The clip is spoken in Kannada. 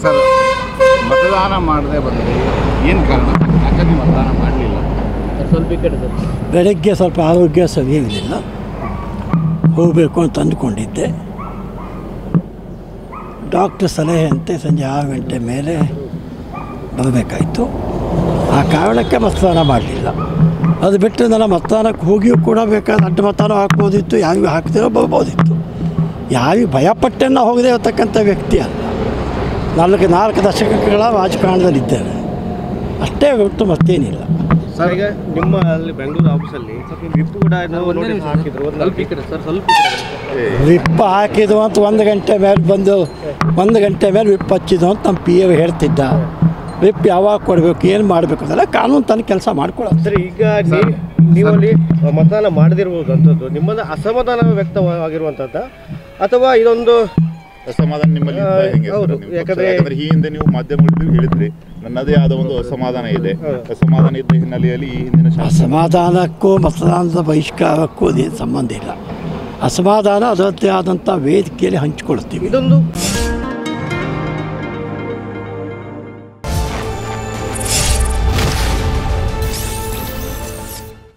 ಸರ್, ಮತದಾನ ಮಾಡದೆ ಬಂದರೆ ಏನು ಕಾರಣ? ಯಾಕಂದ್ರೆ ಮತದಾನ ಮಾಡಲಿಲ್ಲ? ಸ್ವಲ್ಪ ಈ ಕಡೆ ಸರ್. ಬೆಳಗ್ಗೆ ಸ್ವಲ್ಪ ಆರೋಗ್ಯ ಸರಿ ಇರಲಿಲ್ಲ, ಹೋಗಬೇಕು ಅಂತ ಅಂದ್ಕೊಂಡಿದ್ದೆ. ಡಾಕ್ಟ್ರ್ ಸಲಹೆಯಂತೆ ಸಂಜೆ 6 ಗಂಟೆ ಮೇಲೆ ಬರಬೇಕಾಯಿತು. ಆ ಕಾರಣಕ್ಕೆ ಮತದಾನ ಮಾಡಲಿಲ್ಲ. ಅದು ಬಿಟ್ಟರೆ ನಾನು ಮತದಾನಕ್ಕೆ ಹೋಗಿಯೂ ಕೂಡ ಬೇಕಾದ್ರೆ ಅಡ್ಡ ಮತದಾನ ಹಾಕ್ಬೋದಿತ್ತು, ಯಾರಿಗೂ ಹಾಕ್ತಿರೋ ಬರ್ಬೋದಿತ್ತು. ಯಾರಿಗೂ ಭಯಪಟ್ಟನ್ನು ಹೋಗದೇ ಇರತಕ್ಕಂಥ ವ್ಯಕ್ತಿ ಅಲ್ಲ. 4 ದಶಕಗಳ ರಾಜಕಾರಣದಲ್ಲಿದ್ದೇನೆ, ಅಷ್ಟೇ ಹೊರತು ಮತ್ತೇನಿಲ್ಲ. ಸರ್, ಈಗ ನಿಮ್ಮ ಅಲ್ಲಿ ಬೆಂಗಳೂರು ಆಫೀಸಲ್ಲಿ ವಿಪ್ ಕೂಡ ಹಾಕಿದ್ರು. ವಿಪ್ ಹಾಕಿದ್ದು ಅಂತ 1 ಗಂಟೆ ಮೇಲೆ ಬಂದು 1 ಗಂಟೆ ಮೇಲೆ ವಿಪ್ ಹಚ್ಚಿದ್ದು ಅಂತ ನಮ್ಮ ಪಿ ಎ ಹೇಳ್ತಿದ್ದ. ವಿಪ್ ಯಾವಾಗ ಕೊಡಬೇಕು, ಏನು ಮಾಡಬೇಕು ಅದೆಲ್ಲ ಕಾನೂನು ತನ್ನ ಕೆಲಸ ಮಾಡ್ಕೊಳ್ಳೋದು. ಸರ್, ಈಗ ನೀವಲ್ಲಿ ಮತದಾನ ಮಾಡದಿರ್ಬೋದು ಅಂಥದ್ದು ನಿಮ್ಮಲ್ಲಿ ಅಸಮಾಧಾನ ವ್ಯಕ್ತವಾಗಿರುವಂಥದ್ದು ಅಥವಾ ಇದೊಂದು ಅಸಮಾಧಾನ ನಿಮ್ಮಲ್ಲಿ? ಯಾಕಂದ್ರೆ ಈ ಹಿಂದೆ ನೀವು ಮಾಧ್ಯಮಗಳಲ್ಲಿ ಹೇಳಿದ್ರಿ ನನ್ನದೇ ಆದ ಒಂದು ಅಸಮಾಧಾನ ಇದೆ. ಅಸಮಾಧಾನ ಇದ್ದ ಹಿನ್ನೆಲೆಯಲ್ಲಿ ಈ ಹಿಂದಿನ ಅಸಮಾಧಾನಕ್ಕೂ ಮತದಾನದ ಬಹಿಷ್ಕಾರಕ್ಕೂ ಅದೇನು ಸಂಬಂಧ ಇಲ್ಲ. ಅಸಮಾಧಾನ ಅದರದ್ದೇ ಆದಂಥ ವೇದಿಕೆಯಲ್ಲಿ ಹಂಚಿಕೊಳ್ತೀವಿ. ಇದೊಂದು